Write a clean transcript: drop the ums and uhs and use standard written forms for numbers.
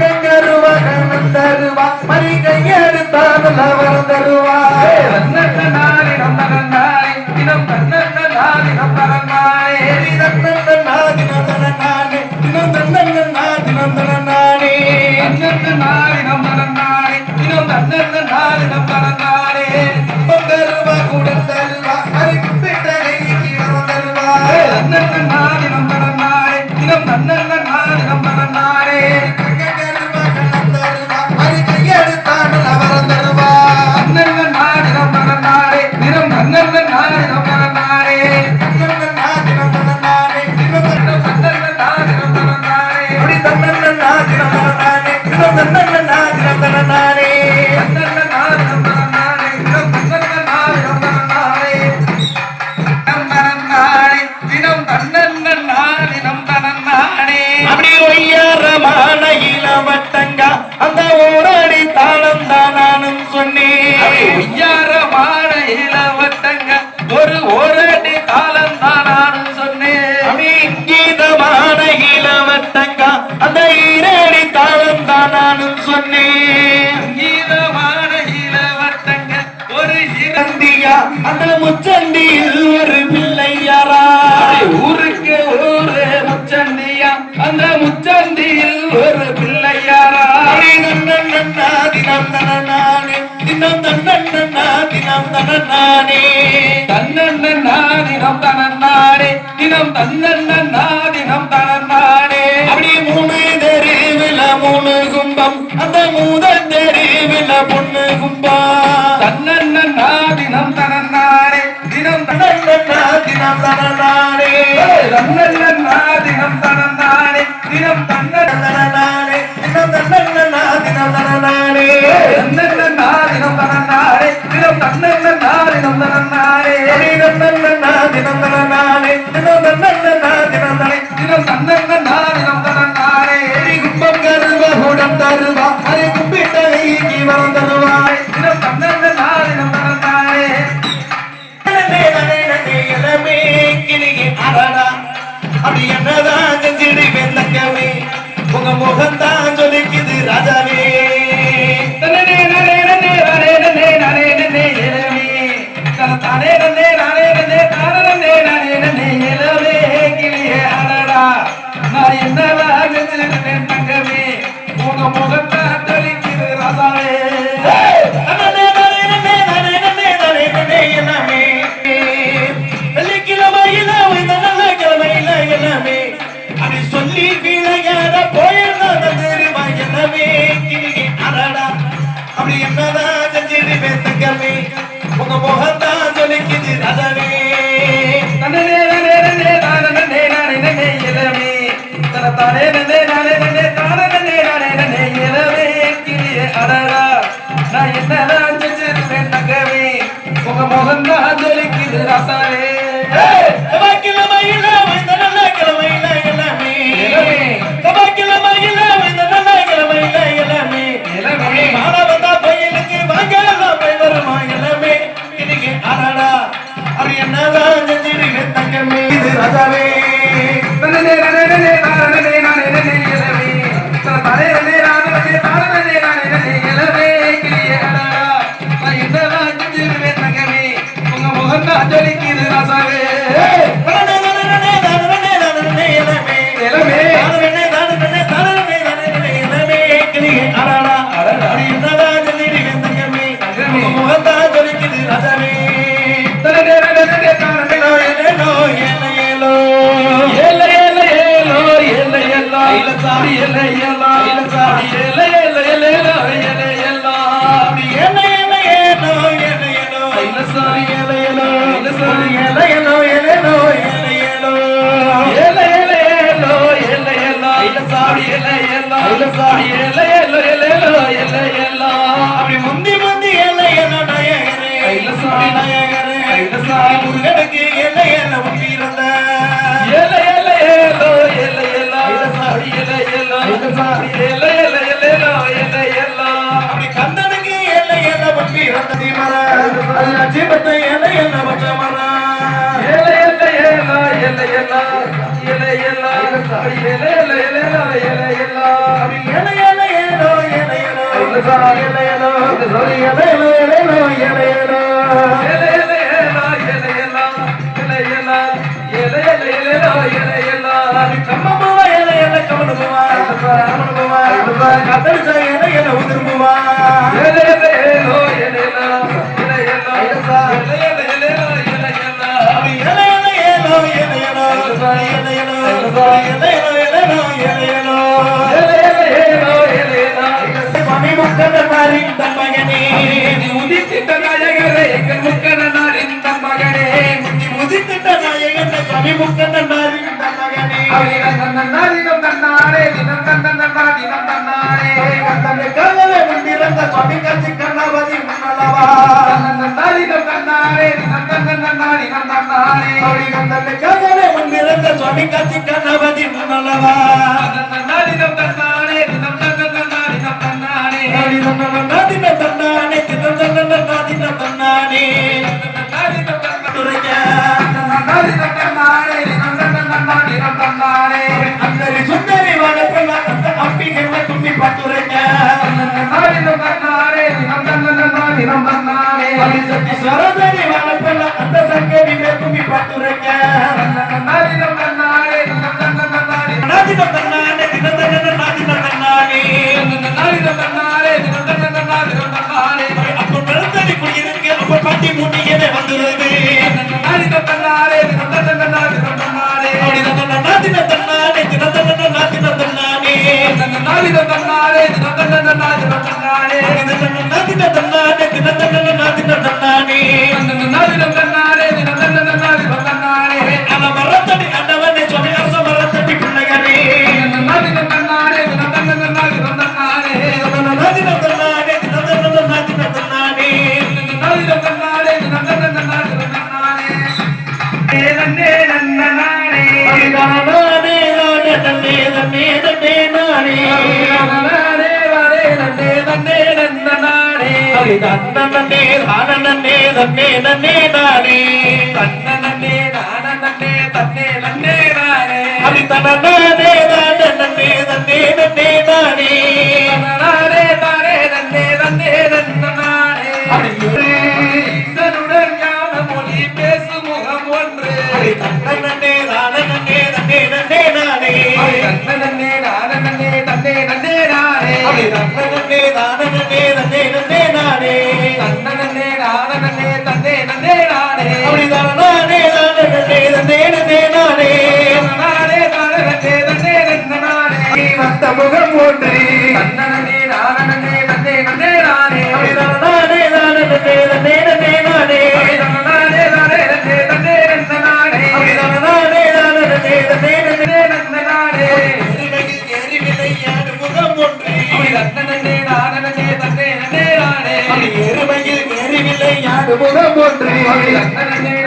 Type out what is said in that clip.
கங்கருவா கண்ணன் தருவா மறி கையெடுத்தால் அவர் தருவா நாளை நம்பனாய் தினம் தன்னன் நாளை நம்பனாய் தன்னன் நாளை நம்பனானே தினம் தன்னன் நாளை நம்பனானே தினம் தன்னன் நாளை நம்பனானே கங்கருவா கூட தருவா மறி கும்பிட்டை தருவா தன்னன் நாளை நம்பனானே தினம் தன்னன் நாளை நம்பனானே கங்கருவா கண்ணன் தருவா மறி கையெடுத்தால் அவர் தருவா தன்னன் நாளை நம்பனானே தினம் தன்னன் நாளை நம்பனானே தன்னன் நாளை நம்பனானே தினம் தன்னன் நாளை நம்பனானே அப்படி தன்னன் நாளை நம்பனானே தினம் தன்னன் நாளை நம்பனானே தன்னன் நாளை நம்பனானே தினம் தன்னன் நாளை நம்பனானே நம்பனானே தினம் தன்னன் நாளை நம்பனானே அப்படி ஒய்யாரமான இளவட்டங்க அந்த ஓரடி தாளம் தான் நானும் சொன்னேன் ஒய்யாரமான இளவட்டங்க ஒரு ஓரடி தாளம் தான் நானும் சொன்னேன் அப்படி கீதமான இளவட்டங்க அந்த ஈரடி தாளம் தான் நானும் சொன்னேன் கீதமான இளவட்டங்க ஒரு இறந்தியா அந்த முச்சந்தியில் ஒரு பிள்ளையாரா ஊருக்கு ஊரு முச்சந்தியா அந்த முச்சந்தியில் ஒரு பிள்ளையாரா தினம் தன்னானே தினம் தன்னண்ணா தினம் தன்னானே தன்னண்ணா தினம் தன்னானே தினம் தன்னண்ணா தினம் தன்னானே அப்படி மூணு தெருவில மூணு கும்பம் அந்த மூதன் தெருவில பொண்ணு கும்பம் தன்னண்ணா தினம் தன்னானே தினம் தன்னண்ணா தினம் தன்னானே தன்னண்ணா தினம் தன்னானே தினம் தன்னண்ணானே தினம் தன்னண்ணா தினம் தன்னானே தன்னண்ணா தினம் தன்னானே தினம் தன்னண்ணா தினம் தன்னானே தன்னண்ணா தினம் தன்னானே தினம் தன்னண்ணா தினம் தன்னானே தினம் தன்னண்ணா தினம் தன்னானே கும்பம் கருவா கூடம் தருவா அதை கும்பிட்டை வரம் தருவாய் தினம் தன்னண்ணா தினம் தன்னானே இளமே கிளியே அடடா அப்படி என்னதான் செஞ்சிடு வெள்ளக்கவே உங்க முகம்தான் சொல்லிக்குது ராஜாவே நான் என்னதான் செஞ்சிருக்கேன் தங்கமே உங்க முகத்தான் சொல்லிக்குது ராஜாவே சொல்லி விளையாட போயிருந்தே அடடா அப்படி என்னதான் செஞ்சிருப்பேன் தங்கமே உங்க முகத்தான் சொல்லிக்குது ராஜாவே நான் என்னதான் செஞ்சிருப்பேன் தங்கமே உங்க முகத்தான் சொல்லிக்குது ராசாவே ராஜாவே உங்க முகத்தான் சொல்லிக்குது ராசாவே சாரி உதித்திட்ட நாயகரே எங்கள் முக்கனார் இந்த மகனே உதித்திட்ட நாயகன் சுவாமி முக்கனார் இந்த மகனே தினம் தன்னாரே தினம் தன்னாரே கந்தனை காலவே முன்னிறந்த சுவாமி காட்சி கண்ணாவதி முன்னலவா தினம் தன்னாரே தினம் தன்னாரே கந்தனை காலவே முன்னிறந்த சுவாமி காட்சி கண்ணாவதி முன்னலவா தினம் தன்னாரே தினம் தன்னாரே சுந்தரி வளர்ப்ப அப்பிகளை தும்பி பத்துரைங்க சரதரி வளர்ப்ப அந்த சங்கரி தும்பி பத்துரைங்க பட்டி முட்டியவே வந்துருது தன்னாரே மரத்தடி அண்டவனை சொல்லி அரச மரத்தடி பிள்ளைகளே முகம் ஒன்று முகம் ஒன்று